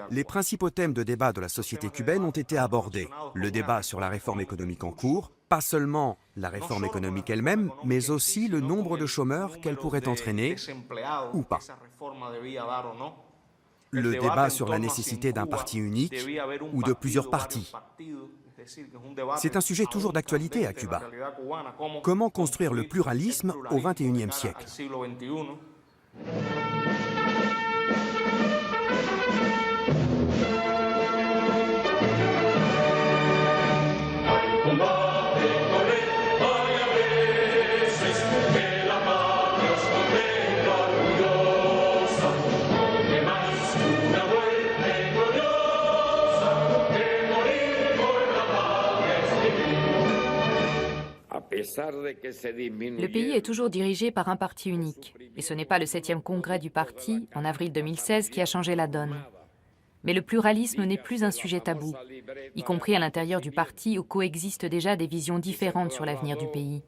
Les principaux thèmes de débat de la société cubaine ont été abordés. Le débat sur la réforme économique en cours, pas seulement la réforme économique elle-même, mais aussi le nombre de chômeurs qu'elle pourrait entraîner ou pas. Le débat sur la nécessité d'un parti unique ou de plusieurs partis. C'est un sujet toujours d'actualité à Cuba. Comment construire le pluralisme au XXIe siècle? Le pays est toujours dirigé par un parti unique. Et ce n'est pas le 7e congrès du parti, en avril 2016, qui a changé la donne. Mais le pluralisme n'est plus un sujet tabou, y compris à l'intérieur du parti où coexistent déjà des visions différentes sur l'avenir du pays.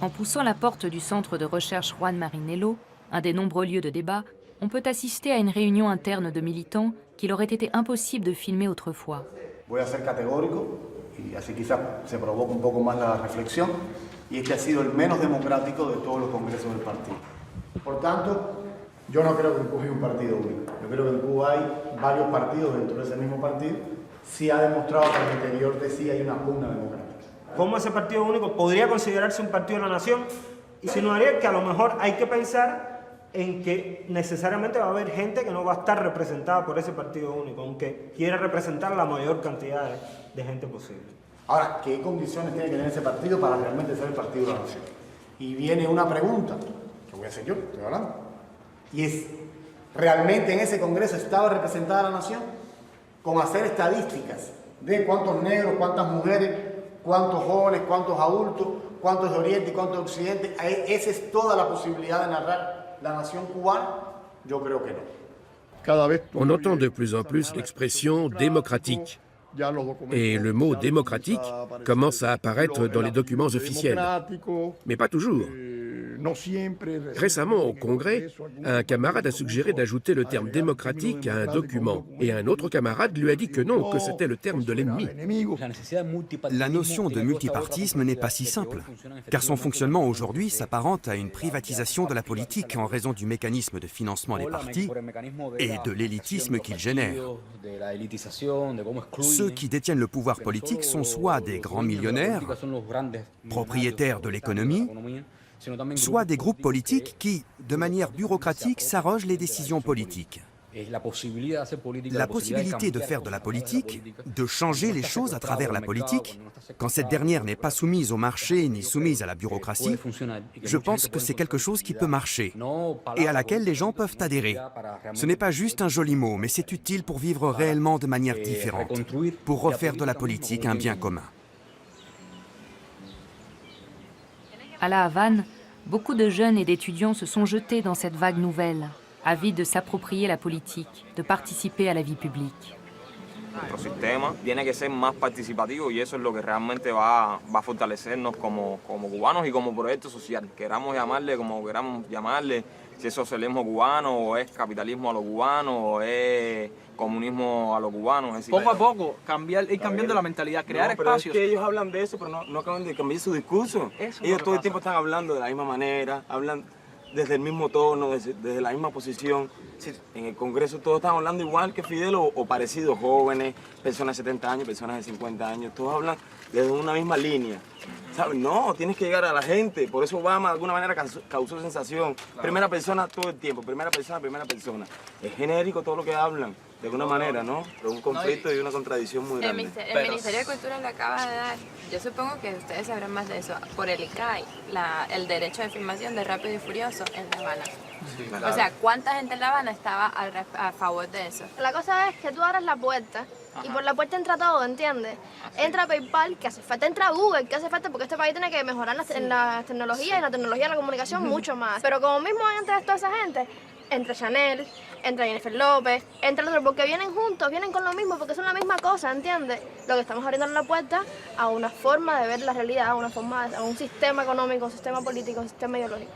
En poussant la porte du centre de recherche Juan Marinello, un des nombreux lieux de débat, on peut assister à une réunion interne de militants qu'il aurait été impossible de filmer autrefois. Voy a ser categórico y así quizás se provoca un poco más la reflexión, y este ha sido el menos democrático de todos los congresos del partido. Por tanto, yo no creo que en Cuba hay un partido único. Yo creo que en Cuba hay varios partidos dentro de ese mismo partido. Sí ha demostrado que al interior de sí hay una pugna democrática. ¿Cómo ese partido único podría considerarse un partido de la nación? Insinuaría que a lo mejor hay que pensar en que necesariamente va a haber gente que no va a estar representada por ese partido único, aunque quiera representar la mayor cantidad de gente posible. Ahora, ¿qué condiciones tiene que tener ese partido para realmente ser el partido de la nación? Y viene una pregunta, que voy a hacer yo, estoy hablando, y es, ¿realmente en ese congreso estaba representada la nación? Con hacer estadísticas de cuántos negros, cuántas mujeres, cuántos jóvenes, cuántos adultos, cuántos de Oriente y cuántos de Occidente, esa es toda la posibilidad de narrar la nación cubana, yo creo que no. On entend de plus en plus l'expression démocratique. Et le mot démocratique commence à apparaître dans les documents officiels. Mais pas toujours. Récemment, au Congrès, un camarade a suggéré d'ajouter le terme démocratique à un document, et un autre camarade lui a dit que non, que c'était le terme de l'ennemi. La notion de multipartisme n'est pas si simple, car son fonctionnement aujourd'hui s'apparente à une privatisation de la politique en raison du mécanisme de financement des partis et de l'élitisme qu'il génère. Ceux qui détiennent le pouvoir politique sont soit des grands millionnaires, propriétaires de l'économie, soit des groupes politiques qui, de manière bureaucratique, s'arrogent les décisions politiques. La possibilité de faire de la politique, de changer les choses à travers la politique, quand cette dernière n'est pas soumise au marché ni soumise à la bureaucratie, je pense que c'est quelque chose qui peut marcher et à laquelle les gens peuvent adhérer. Ce n'est pas juste un joli mot, mais c'est utile pour vivre réellement de manière différente, pour refaire de la politique un bien commun. À La Havane, beaucoup de jeunes et d'étudiants se sont jetés dans cette vague nouvelle, avides de s'approprier la politique, de participer à la vie publique. Nuestro sistema tiene que ser más participativo y eso es lo que realmente va a fortalecernos como cubanos y como proyecto social. Queramos llamarle como queramos llamarle, si es socialismo cubano o es capitalismo a lo cubano o es comunismo a lo cubano. Es poco a poco, ir cambiando la mentalidad, crear espacios. Es que ellos hablan de eso, pero no acaban de cambiar su discurso. Ellos todo el tiempo están hablando de la misma manera, hablan desde el mismo tono, desde la misma posición. En el Congreso todos están hablando igual que Fidel o parecidos, jóvenes, personas de 70 años, personas de 50 años, todos hablan desde una misma línea. ¿Sabes? No, tienes que llegar a la gente, por eso Obama de alguna manera causó sensación. Claro. Primera persona todo el tiempo, primera persona. Es genérico todo lo que hablan, de alguna manera, ¿no? Pero un conflicto y una contradicción muy grande. El Ministerio de Cultura le acaba de dar, yo supongo que ustedes sabrán más de eso, por el ICAI, el derecho de filmación de Rápido y Furioso en La Habana. Sí, claro. O sea, ¿cuánta gente en La Habana estaba a favor de eso? La cosa es que tú abres la puerta y por la puerta entra todo, ¿entiendes? Entra PayPal, que hace falta, entra Google, que hace falta, porque este país tiene que mejorar en la tecnología y la tecnología de la comunicación mucho más. Pero como mismo entra toda esa gente, entra Chanel, entra Jennifer López, entra el otro, porque vienen juntos, vienen con lo mismo, porque son la misma cosa, ¿entiendes? Lo que estamos abriendo la puerta a una forma de ver la realidad, a un sistema económico, un sistema político, un sistema ideológico.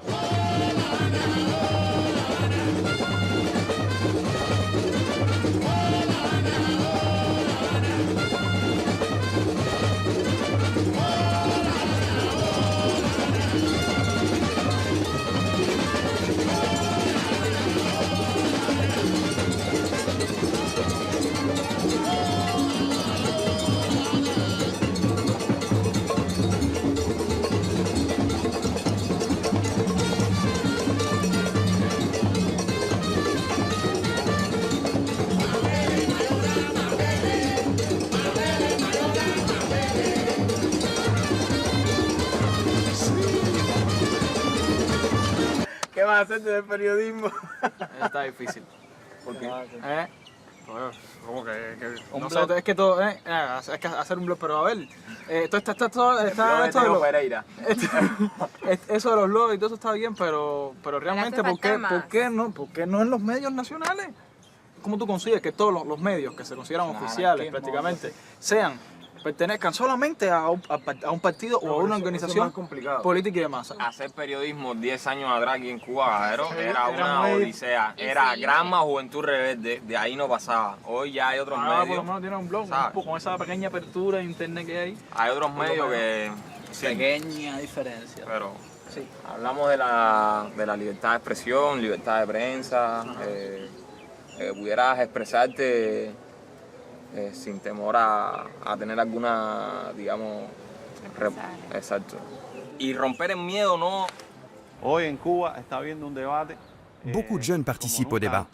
¿Qué vas a hacer del periodismo? Está difícil. ¿Por qué? ¿Cómo que un blog? Es que todo, es que hacer un blog, pero a ver, eso de los blogs y todo eso está bien, pero realmente, ¿por qué no en los medios nacionales? ¿Cómo tú consigues que todos los medios que se consideran oficiales prácticamente pertenezcan solamente a un partido o a una organización política y de masa? Hacer periodismo 10 años atrás aquí en Cuba, era una odisea. Era Grama Juventud Rebelde, de ahí no pasaba. Hoy ya hay otros medios. Por lo menos tiene un blog, con esa pequeña apertura de internet que hay. Hay otros medios que... Sí, pequeña diferencia. Pero hablamos de la libertad de expresión, libertad de prensa, pudieras expresarte... sin temor a tener alguna, digamos, exacto. Y romper el miedo, ¿no? Hoy en Cuba está habiendo un debate. Beaucoup de jeunes participent au débat.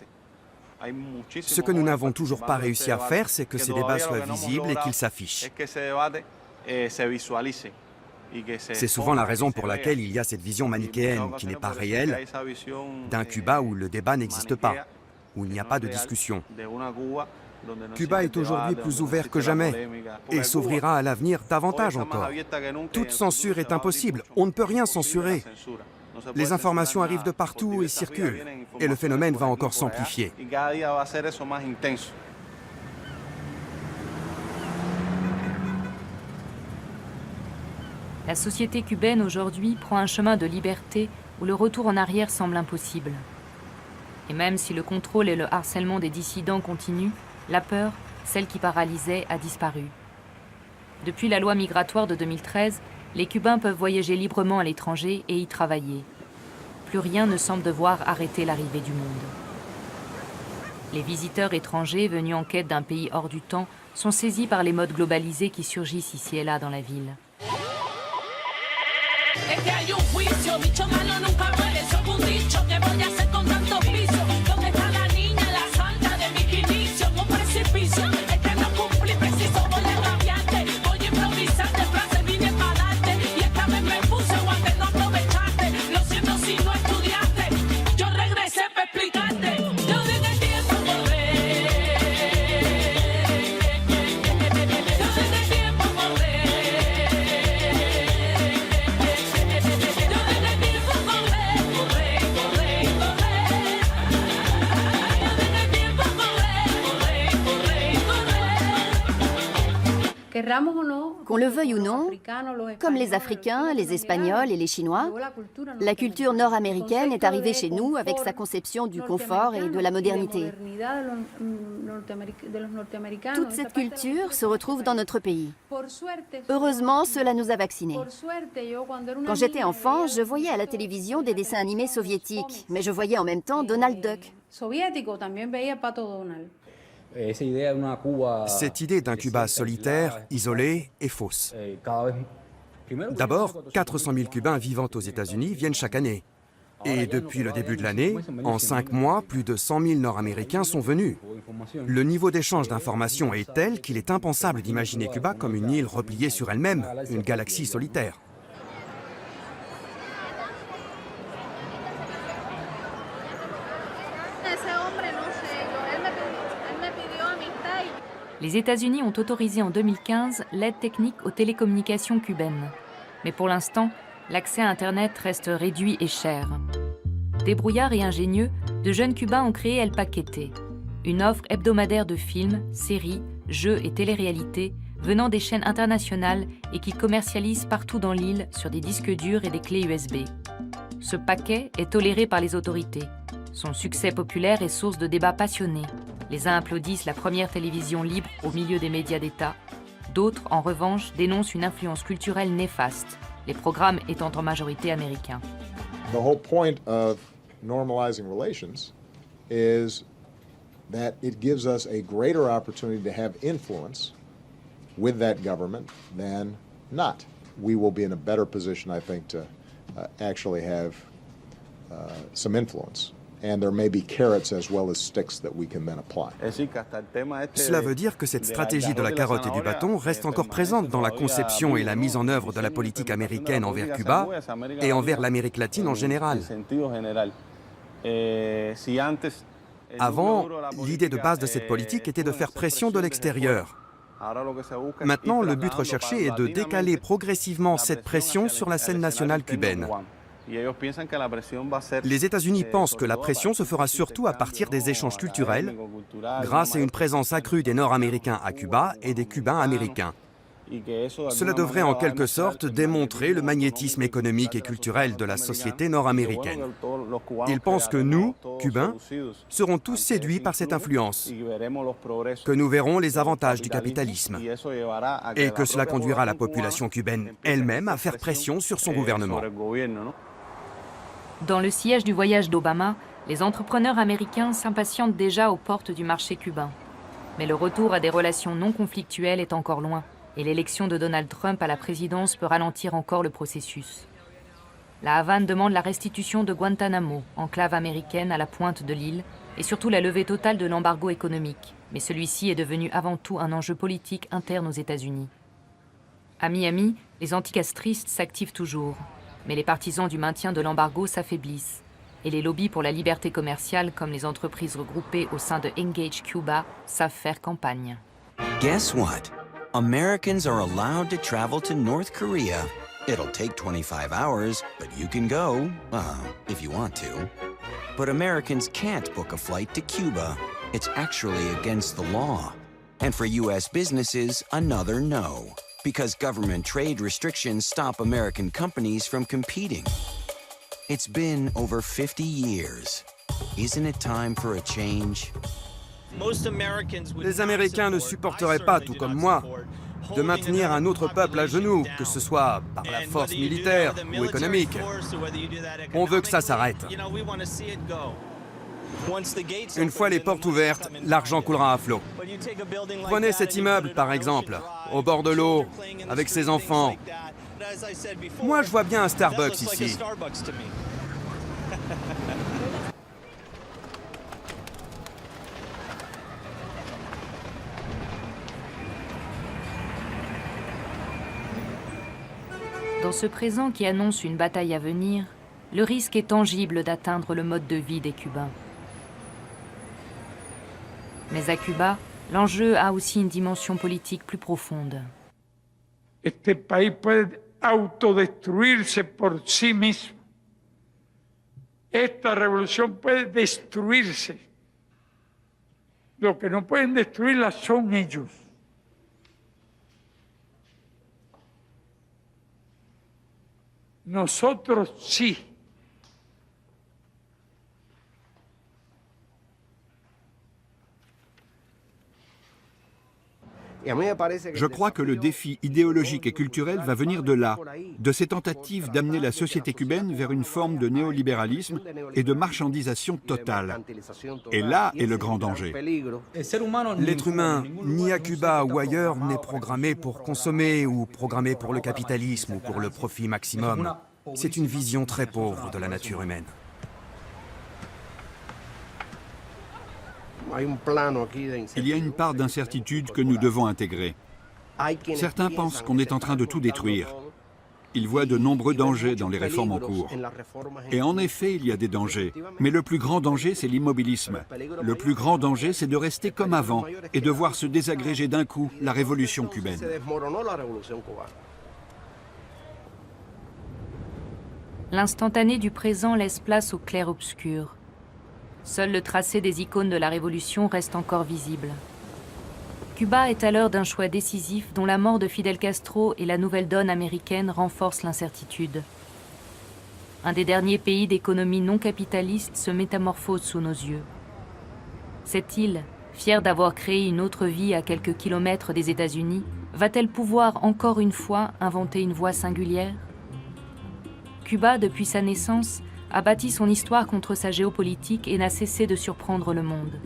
Ce que nous n'avons toujours pas réussi à faire, c'est que ces débats soient visibles et qu'ils s'affichent. C'est souvent la raison pour laquelle il y a cette vision manichéenne qui n'est pas réelle, d'un Cuba où le débat n'existe pas, où il n'y a pas de discussion. Cuba est aujourd'hui plus ouvert que jamais et s'ouvrira à l'avenir davantage encore. Toute censure est impossible, on ne peut rien censurer. Les informations arrivent de partout et circulent, et le phénomène va encore s'amplifier. La société cubaine aujourd'hui prend un chemin de liberté où le retour en arrière semble impossible. Et même si le contrôle et le harcèlement des dissidents continuent, la peur, celle qui paralysait, a disparu. Depuis la loi migratoire de 2013, les Cubains peuvent voyager librement à l'étranger et y travailler. Plus rien ne semble devoir arrêter l'arrivée du monde. Les visiteurs étrangers venus en quête d'un pays hors du temps sont saisis par les modes globalisés qui surgissent ici et là dans la ville. Qu'on le veuille ou non, comme les Africains, les Espagnols et les Chinois, la culture nord-américaine est arrivée chez nous avec sa conception du confort et de la modernité. Toute cette culture se retrouve dans notre pays. Heureusement, cela nous a vaccinés. Quand j'étais enfant, je voyais à la télévision des dessins animés soviétiques, mais je voyais en même temps Donald Duck. Cette idée d'un Cuba solitaire, isolé, est fausse. D'abord, 400 000 Cubains vivant aux États-Unis viennent chaque année. Et depuis le début de l'année, en 5 mois, plus de 100 000 Nord-Américains sont venus. Le niveau d'échange d'informations est tel qu'il est impensable d'imaginer Cuba comme une île repliée sur elle-même, une galaxie solitaire. Les États-Unis ont autorisé en 2015 l'aide technique aux télécommunications cubaines. Mais pour l'instant, l'accès à Internet reste réduit et cher. Débrouillards et ingénieux, de jeunes Cubains ont créé El Paquete, une offre hebdomadaire de films, séries, jeux et télé-réalités venant des chaînes internationales et qu'ils commercialisent partout dans l'île sur des disques durs et des clés USB. Ce paquet est toléré par les autorités. Son succès populaire est source de débats passionnés. Les uns applaudissent la première télévision libre au milieu des médias d'État. D'autres, en revanche, dénoncent une influence culturelle néfaste, les programmes étant en majorité américains. The whole point of normalizing relations is that it gives us a greater opportunity to have influence with that government than not. We will be in a better position, I think, to actually have some influence. And there may be carrots as well as sticks that we can then apply. Cela veut dire que cette stratégie de la carotte et du bâton reste encore présente dans la conception et la mise en œuvre de la politique américaine envers Cuba et envers l'Amérique latine en général. Avant, l'idée de base de cette politique était de faire pression de l'extérieur. Maintenant, le but recherché est de décaler progressivement cette pression sur la scène nationale cubaine. Les États-Unis pensent que la pression se fera surtout à partir des échanges culturels, grâce à une présence accrue des Nord-Américains à Cuba et des Cubains américains. Cela devrait en quelque sorte démontrer le magnétisme économique et culturel de la société nord-américaine. Ils pensent que nous, Cubains, serons tous séduits par cette influence, que nous verrons les avantages du capitalisme et que cela conduira la population cubaine elle-même à faire pression sur son gouvernement. Dans le sillage du voyage d'Obama, les entrepreneurs américains s'impatientent déjà aux portes du marché cubain. Mais le retour à des relations non conflictuelles est encore loin, et l'élection de Donald Trump à la présidence peut ralentir encore le processus. La Havane demande la restitution de Guantanamo, enclave américaine à la pointe de l'île, et surtout la levée totale de l'embargo économique, mais celui-ci est devenu avant tout un enjeu politique interne aux États-Unis. À Miami, les anticastristes s'activent toujours. Mais les partisans du maintien de l'embargo s'affaiblissent. Et les lobbies pour la liberté commerciale, comme les entreprises regroupées au sein de Engage Cuba, savent faire campagne. Guess what? Americans are allowed to travel to North Korea. It'll take 25 hours, but you can go, if you want to. But Americans can't book a flight to Cuba. It's actually against the law. And for U.S. businesses, another no. Because government trade restrictions stop American companies from competing. It's been over 50 years. Isn't it time for a change? Les Américains ne supporteraient pas, tout comme moi, de maintenir un autre peuple à genoux, que ce soit par la force militaire ou économique. On veut que ça s'arrête. Une fois les portes ouvertes, l'argent coulera à flot. Prenez cet immeuble, par exemple, au bord de l'eau, avec ses enfants. Moi, je vois bien un Starbucks ici. Dans ce présent qui annonce une bataille à venir, le risque est tangible d'atteindre le mode de vie des Cubains. Mais à Cuba, l'enjeu a aussi une dimension politique plus profonde. Este país puede autodestruirse por sí mismo. Esta revolución puede destruirse. Lo que no pueden destruirla son ellos. Nosotros sí. Je crois que le défi idéologique et culturel va venir de là, de ces tentatives d'amener la société cubaine vers une forme de néolibéralisme et de marchandisation totale. Et là est le grand danger. L'être humain, ni à Cuba ou ailleurs, n'est programmé pour consommer ou programmé pour le capitalisme ou pour le profit maximum. C'est une vision très pauvre de la nature humaine. Il y a une part d'incertitude que nous devons intégrer. Certains pensent qu'on est en train de tout détruire. Ils voient de nombreux dangers dans les réformes en cours. Et en effet, il y a des dangers. Mais le plus grand danger, c'est l'immobilisme. Le plus grand danger, c'est de rester comme avant et de voir se désagréger d'un coup la révolution cubaine. L'instantané du présent laisse place au clair-obscur. Seul le tracé des icônes de la Révolution reste encore visible. Cuba est à l'heure d'un choix décisif dont la mort de Fidel Castro et la nouvelle donne américaine renforcent l'incertitude. Un des derniers pays d'économie non capitaliste se métamorphose sous nos yeux. Cette île, fière d'avoir créé une autre vie à quelques kilomètres des États-Unis, va-t-elle pouvoir encore une fois inventer une voie singulière ? Cuba, depuis sa naissance, a bâti son histoire contre sa géopolitique et n'a cessé de surprendre le monde.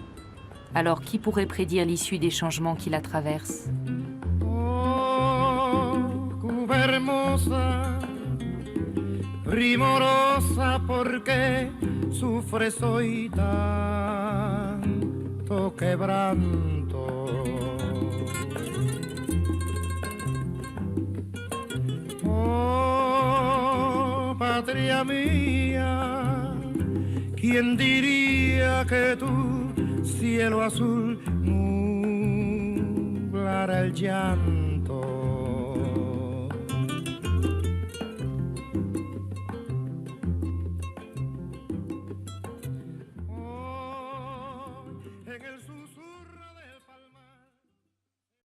Alors qui pourrait prédire l'issue des changements qui la traversent ? Oh, Cuba hermosa, primorosa, porque sufres hoy tanto quebranto. Patria mía, ¿quién diría que tu cielo azul nublara el llanto?